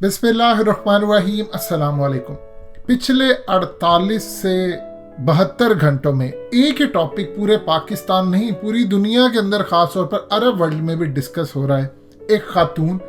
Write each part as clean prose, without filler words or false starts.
बिस्मिल्लाहिर्रहमानिर्रहीम। अस्सलाम वालेकुम। पिछले 48 से 72 घंटों में एक ही टॉपिक पूरे पाकिस्तान नहीं पूरी दुनिया के अंदर खास तौर पर अरब वर्ल्ड में भी डिस्कस हो रहा है। एक खातून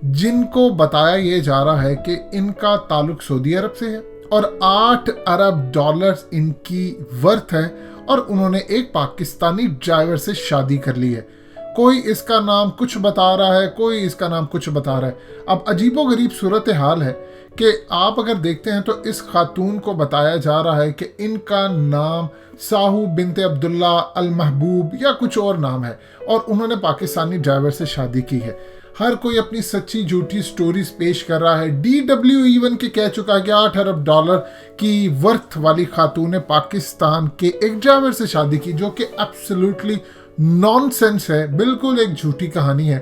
जिनको बताया ये जा रहा है कि इनका ताल्लुक सऊदी अरब से है और 8 अरब डॉलर्स इनकी वर्थ है और उन्होंने एक पाकिस्तानी ड्राइवर से शादी कर ली है। कोई इसका नाम कुछ बता रहा है, कोई इसका नाम कुछ बता रहा है। अब अजीबोगरीब सूरत हाल है कि आप अगर देखते हैं तो इस खातून को बताया जा रहा है कि इनका नाम साहू बिनते अब्दुल्ला अल महबूब या कुछ और नाम है और उन्होंने पाकिस्तानी ड्राइवर से शादी की है। हर कोई अपनी सच्ची झूठी स्टोरीज पेश कर रहा है। DW इवन के कह चुका है कि 8 अरब डॉलर की वर्थ वाली खातून ने पाकिस्तान के एक ड्राइवर से शादी की, जो कि एब्सोल्युटली नॉनसेंस है, बिल्कुल एक झूठी कहानी है।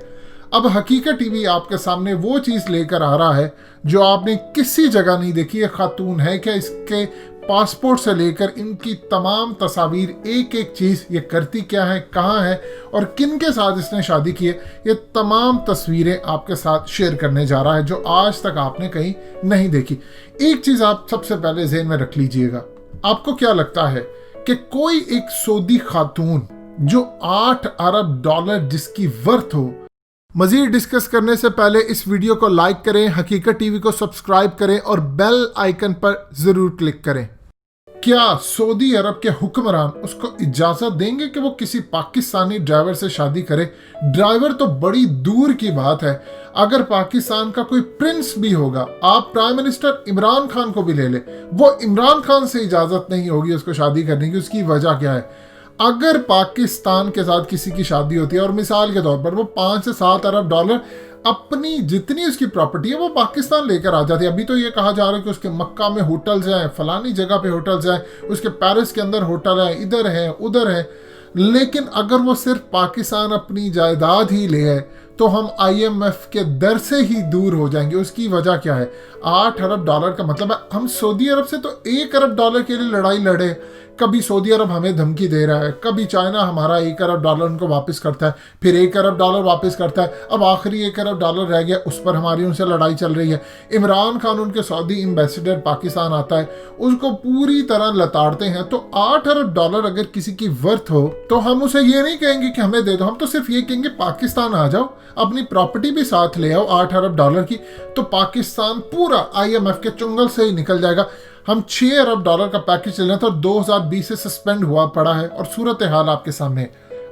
अब हकीकत टीवी आपके सामने वो चीज़ लेकर आ रहा है जो आपने किसी जगह नहीं देखी। ये खातून है क्या, इसके पासपोर्ट से लेकर इनकी तमाम तस्वीर, एक एक चीज़, ये करती क्या है, कहाँ है और किन के साथ इसने शादी की है, ये तमाम तस्वीरें आपके साथ शेयर करने जा रहा है जो आज तक आपने कहीं नहीं देखी। एक चीज़ आप सबसे पहले ज़हन में रख लीजिएगा, आपको क्या लगता है कि कोई एक सऊदी खातून जो 8 अरब डॉलर जिसकी वर्थ हो। मजीद डिस्कस करने से पहले इस वीडियो को लाइक करें, हकीकत टीवी को सब्सक्राइब करें और बेल आइकन पर जरूर क्लिक करें। क्या सऊदी अरब के हुक्मरान उसको इजाजत देंगे कि वो किसी पाकिस्तानी ड्राइवर से शादी करे? ड्राइवर तो बड़ी दूर की बात है, अगर पाकिस्तान का कोई प्रिंस भी होगा, आप प्राइम मिनिस्टर इमरान खान को भी ले ले, वो इमरान खान से इजाजत नहीं होगी उसको शादी करने की। उसकी वजह क्या है? अगर पाकिस्तान के साथ किसी की शादी होती है और मिसाल के तौर पर वो 5 से 7 अरब डॉलर अपनी जितनी उसकी प्रॉपर्टी है वो पाकिस्तान लेकर आ जाती है। अभी तो ये कहा जा रहा है कि उसके मक्का में होटल्स हैं, फलानी जगह पे होटल्स हैं, उसके पेरिस के अंदर होटल है, इधर है उधर है। लेकिन अगर वो सिर्फ पाकिस्तान अपनी जायदाद ही ले है तो हम IMF के दर से ही दूर हो जाएंगे। उसकी वजह क्या है? 8 अरब डॉलर का मतलब है हम सऊदी अरब से तो 1 अरब डॉलर के लिए लड़ाई लड़े। कभी सऊदी अरब हमें धमकी दे रहा है, कभी चाइना हमारा 1 अरब डॉलर उनको वापस करता है, फिर 1 अरब डॉलर वापस करता है, अब आखिरी 1 अरब डॉलर रह गया, उस पर हमारी उनसे लड़ाई चल रही है। इमरान खान उनके सऊदी एम्बेसडर पाकिस्तान आता है, उसको पूरी तरह लताड़ते हैं। तो 8 अरब डॉलर अगर किसी की वर्थ हो तो हम उसे ये नहीं कहेंगे कि हमें दे दो, हम तो सिर्फ ये कहेंगे पाकिस्तान आ जाओ, अपनी प्रॉपर्टी भी साथ ले आओ 8 अरब डॉलर की। तो पाकिस्तान पूरा IMF के चुंगल से ही निकल जाएगा। हम 6 अरब डॉलर का पैकेज ले रहे थे और 2020 से सस्पेंड हुआ पड़ा है और सूरत हाल आपके सामने।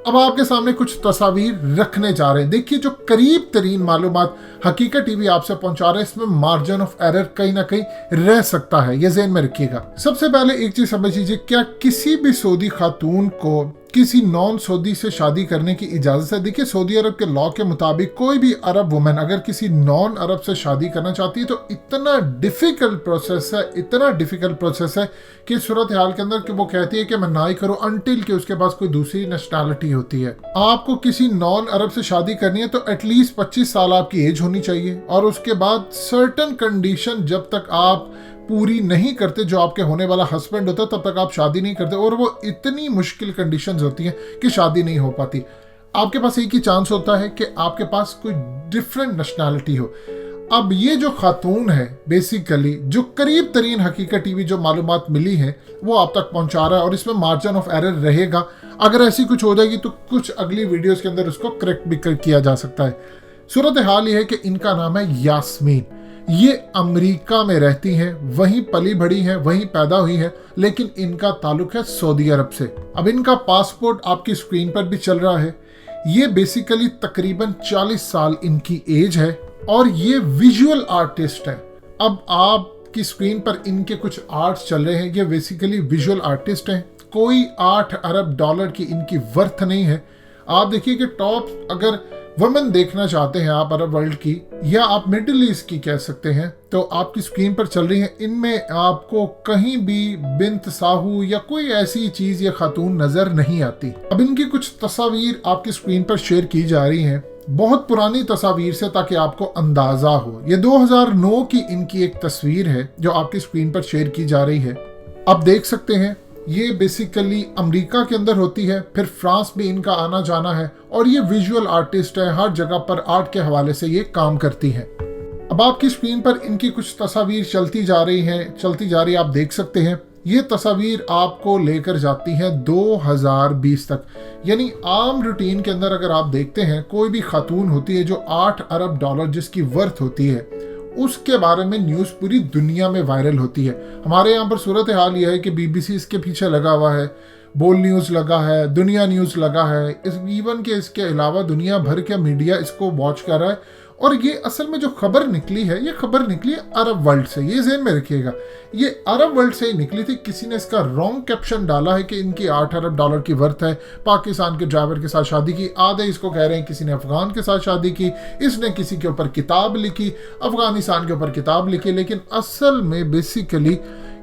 अब आपके सामने कुछ तस्वीर रखने जा रहे हैं। देखिए, जो करीब तरीन मालूमात हकीकत टीवी आपसे पहुंचा रहे हैं, इसमें मार्जिन ऑफ एरर कहीं ना कहीं रह सकता है, ये ज़हन में रखिएगा। सबसे पहले एक चीज समझ लीजिए, क्या किसी भी सऊदी खातून को किसी नॉन सऊदी से शादी करने की इजाजत है? देखिए, सऊदी अरब के लॉ के मुताबिक कोई भी अरब वुमेन अगर किसी नॉन अरब से शादी करना चाहती है तो इतना डिफिकल्ट प्रोसेस है कि सूरत हाल के अंदर कि वो कहती है कि मैं ना ही करूं अनटिल कि उसके पास कोई दूसरी नेशनैलिटी होती है। आपको किसी नॉन अरब से शादी करनी है तो एटलीस्ट 25 साल आपकी एज होनी चाहिए और उसके बाद सर्टन कंडीशन जब तक आप पूरी नहीं करते, जो आपके होने वाला हस्बैंड होता है, तब तक आप शादी नहीं करते। और वो इतनी मुश्किल कंडीशंस होती हैं कि शादी नहीं हो पाती। आपके पास एक ही चांस होता है कि आपके पास कोई डिफरेंट नेशनैलिटी हो। अब ये जो खातून है बेसिकली जो करीब तरीन हकीकत टीवी जो मालूमात मिली है वो आप तक पहुंचा रहा है और इसमें मार्जिन ऑफ एरर रहेगा। अगर ऐसी कुछ हो जाएगी तो कुछ अगली वीडियोस के अंदर उसको करेक्ट भी किया जा सकता है। सूरत हाल ये है कि इनका नाम है यास्मीन। ये अमेरिका में रहती हैं, वहीं पली बढ़ी हैं, वहीं पैदा हुई हैं, लेकिन इनका ताल्लुक है सऊदी अरब से। अब इनका पासपोर्ट आपकी स्क्रीन पर भी चल रहा है। ये बेसिकली तकरीबन 40 साल इनकी एज है और ये विजुअल आर्टिस्ट है। अब आपकी स्क्रीन पर इनके कुछ आर्ट्स चल रहे हैं, ये बेसिकली विजुअल आर्टिस्ट हैं। कोई 8 अरब डॉलर की इनकी वर्थ नहीं है। आप देखिए कि टॉप अगर वुमेन देखना चाहते हैं आप अरब वर्ल्ड की या आप मिडिल ईस्ट की कह सकते हैं तो आपकी स्क्रीन पर चल रही है। इनमें आपको कहीं भी बिन्त साहू या कोई ऐसी चीज या खातून नजर नहीं आती। अब इनकी कुछ तस्वीर आपकी स्क्रीन पर शेयर की जा रही हैं, बहुत पुरानी तस्वीर से, ताकि आपको अंदाजा हो। ये 2009 की इनकी एक तस्वीर है जो आपकी स्क्रीन पर शेयर की जा रही है। आप देख सकते हैं ये बेसिकली अमेरिका के अंदर होती है, फिर फ्रांस भी इनका आना जाना है और ये विजुअल आर्टिस्ट है, हर जगह पर आर्ट के हवाले से ये काम करती है। अब आपकी स्क्रीन पर इनकी कुछ तस्वीर चलती जा रही आप देख सकते हैं। ये तस्वीर आपको लेकर जाती है 2020 तक, यानी आम रूटीन के अंदर अगर आप देखते हैं कोई भी खातून होती है जो 8 अरब डॉलर जिसकी वर्थ होती है, उसके बारे में न्यूज़ पूरी दुनिया में वायरल होती है। हमारे यहाँ पर सूरत हाल यह है कि BBC इसके पीछे लगा हुआ है, बोल न्यूज़ लगा है, दुनिया न्यूज़ लगा है, इवन के इसके अलावा दुनिया भर का मीडिया इसको वॉच कर रहा है। और ये असल में जो खबर निकली है, ये खबर निकली है अरब वर्ल्ड से, ये ज़हन में रखिएगा, ये अरब वर्ल्ड से ही निकली थी। किसी ने इसका रॉन्ग कैप्शन डाला है कि इनकी 8 अरब डॉलर की वर्थ है, पाकिस्तान के ड्राइवर के साथ शादी की। आधे इसको कह रहे हैं किसी ने अफगान के साथ शादी की, इसने किसी के ऊपर किताब लिखी, अफगानिस्तान के ऊपर किताब लिखी, लेकिन असल में बेसिकली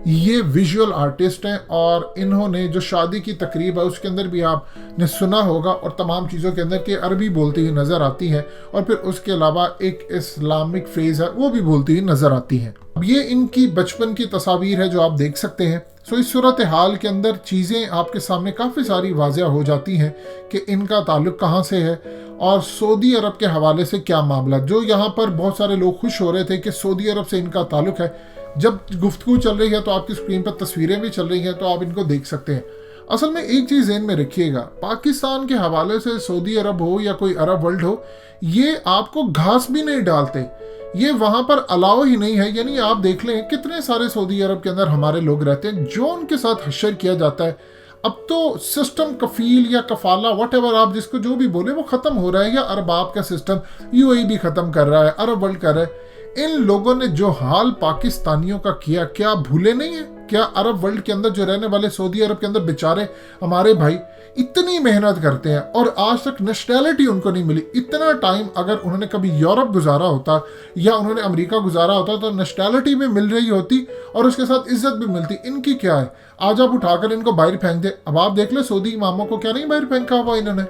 ये विजुअल आर्टिस्ट हैं और इन्होंने जो शादी की तकरीब है उसके अंदर भी आपने सुना होगा और तमाम चीज़ों के अंदर कि अरबी बोलती हुई नज़र आती हैं, और फिर उसके अलावा एक इस्लामिक फ्रेज है वो भी बोलती हुई नज़र आती हैं। अब ये इनकी बचपन की तस्वीर है जो आप देख सकते हैं। सो इस सूरत हाल के अंदर चीज़ें आपके सामने काफ़ी सारी वाज़ह हो जाती हैं कि इनका ताल्लुक़ कहाँ से है और सऊदी अरब के हवाले से क्या मामला। जो यहाँ पर बहुत सारे लोग खुश हो रहे थे कि सऊदी अरब से इनका ताल्लुक़ है, जब गुफ्तगू चल रही है तो आपकी स्क्रीन पर तस्वीरें भी चल रही हैं तो आप इनको देख सकते हैं। असल में एक चीज़ ज़हन में रखिएगा, पाकिस्तान के हवाले से सऊदी अरब हो या कोई अरब वर्ल्ड हो, ये आपको घास भी नहीं डालते, ये वहाँ पर अलाउ ही नहीं है। यानी आप देख लें कितने सारे सऊदी अरब के अंदर हमारे लोग रहते हैं जो उनके साथ हशर किया जाता है। अब तो सिस्टम कफील या कफाला व्हाटएवर आप जिसको जो भी बोले वो ख़त्म हो रहा है, या अरबाब का सिस्टम UAE भी ख़त्म कर रहा है, अरब वर्ल्ड कर रहा है। इन लोगों ने जो हाल पाकिस्तानियों का किया, क्या भूले नहीं है? क्या अरब वर्ल्ड के अंदर जो रहने वाले सऊदी अरब के अंदर बेचारे हमारे भाई इतनी मेहनत करते हैं और आज तक नेशनैलिटी उनको नहीं मिली। इतना टाइम अगर उन्होंने कभी यूरोप गुजारा होता या उन्होंने अमेरिका गुजारा होता तो नेशनैलिटी भी मिल रही होती और उसके साथ इज्जत भी मिलती। इनकी क्या है, आज आप उठाकर इनको बाहर फेंक दे। अब आप देख ले सऊदी इमामों को क्या नहीं बाहर फेंका हुआ इन्होंने।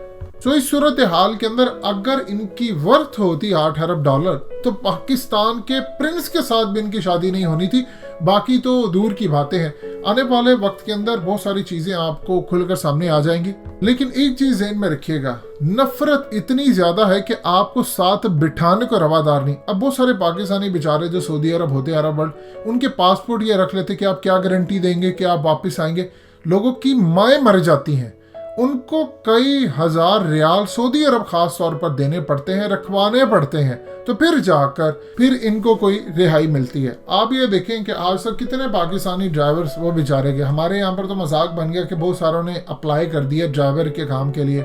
तो इस सूरत हाल के अंदर अगर इनकी वर्थ होती 8 अरब डॉलर तो पाकिस्तान के प्रिंस के साथ भी इनकी शादी नहीं होनी थी। बाकी तो दूर की बातें हैं, आने वाले वक्त के अंदर बहुत सारी चीजें आपको खुलकर सामने आ जाएंगी। लेकिन एक चीज ज़हन में रखिएगा, नफरत इतनी ज्यादा है कि आपको साथ बिठाने को रवादार नहीं। अब बहुत सारे पाकिस्तानी बेचारे जो सऊदी अरब होते हैं, अरब वर्ल्ड, उनके पासपोर्ट ये रख लेते कि आप क्या गारंटी देंगे कि आप वापस आएंगे। लोगों की माएँ मर जाती हैं, उनको कई हजार रियाल सऊदी अरब खास तौर पर देने पड़ते हैं, रखवाने पड़ते हैं, तो फिर इनको कोई रिहाई मिलती है। आप ये देखें कि आज तक कितने पाकिस्तानी ड्राइवर्स वो बेचारे गए। हमारे यहाँ पर तो मजाक बन गया कि बहुत सारों ने अप्लाई कर दिया ड्राइवर के काम के लिए।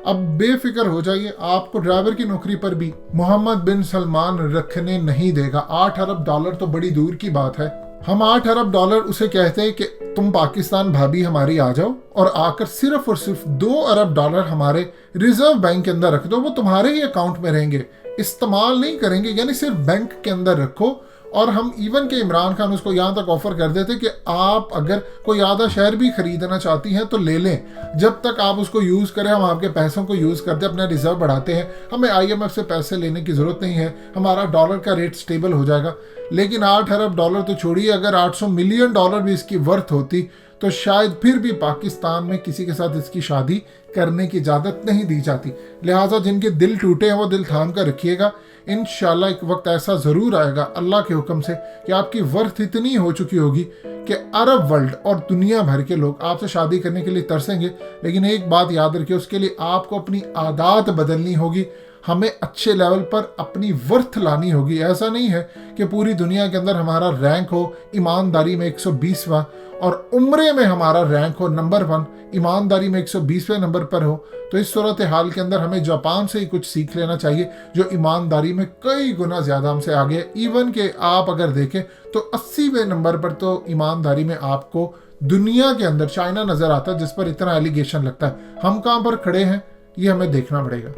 अब बेफिक्र हो जाइए, आपको ड्राइवर की नौकरी पर भी मोहम्मद बिन सलमान रखने नहीं देगा। 8 अरब डॉलर तो बड़ी दूर की बात है। हम 8 अरब डॉलर उसे कहते हैं कि तुम पाकिस्तान भाभी हमारी आ जाओ और आकर सिर्फ और सिर्फ 2 अरब डॉलर हमारे रिजर्व बैंक के अंदर रख दो, वो तुम्हारे ही अकाउंट में रहेंगे, इस्तेमाल नहीं करेंगे, यानी सिर्फ बैंक के अंदर रखो। और हम इवन के इमरान खान उसको यहाँ तक ऑफर कर देते कि आप अगर कोई आधा शहर भी खरीदना चाहती हैं तो ले लें, जब तक आप उसको यूज़ करें हम आपके पैसों को यूज़ करते अपना रिजर्व बढ़ाते हैं, हमें IMF से पैसे लेने की ज़रूरत नहीं है, हमारा डॉलर का रेट स्टेबल हो जाएगा। लेकिन 8 अरब डॉलर तो छोड़िए, अगर 800 मिलियन डॉलर भी इसकी वर्थ होती तो शायद फिर भी पाकिस्तान में किसी के साथ इसकी शादी करने की इजाज़त नहीं दी जाती। लिहाजा जिनके दिल टूटे हैं वो दिल थाम कर रखिएगा। इंशाल्लाह एक वक्त ऐसा ज़रूर आएगा अल्लाह के हुक्म से कि आपकी वर्थ इतनी हो चुकी होगी कि अरब वर्ल्ड और दुनिया भर के लोग आपसे शादी करने के लिए तरसेंगे। लेकिन एक बात याद रखिए, उसके लिए आपको अपनी आदत बदलनी होगी, हमें अच्छे लेवल पर अपनी वर्थ लानी होगी। ऐसा नहीं है कि पूरी दुनिया के अंदर हमारा रैंक हो ईमानदारी में 120वां और उम्रे में हमारा रैंक हो नंबर 1, ईमानदारी में 120वें नंबर पर हो। तो इस सूरत हाल के अंदर हमें जापान से ही कुछ सीख लेना चाहिए जो ईमानदारी में कई गुना ज़्यादा हमसे आगे है। इवन के आप अगर देखें तो 80वें नंबर पर तो ईमानदारी में आपको दुनिया के अंदर चाइना नज़र आता है जिस पर इतना एलिगेशन लगता है। हम कहाँ पर खड़े हैं ये हमें देखना पड़ेगा।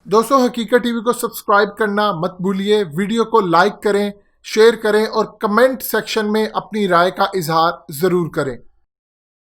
दोस्तों, हकीकत टीवी को सब्सक्राइब करना मत भूलिए, वीडियो को लाइक करें, शेयर करें और कमेंट सेक्शन में अपनी राय का इजहार ज़रूर करें।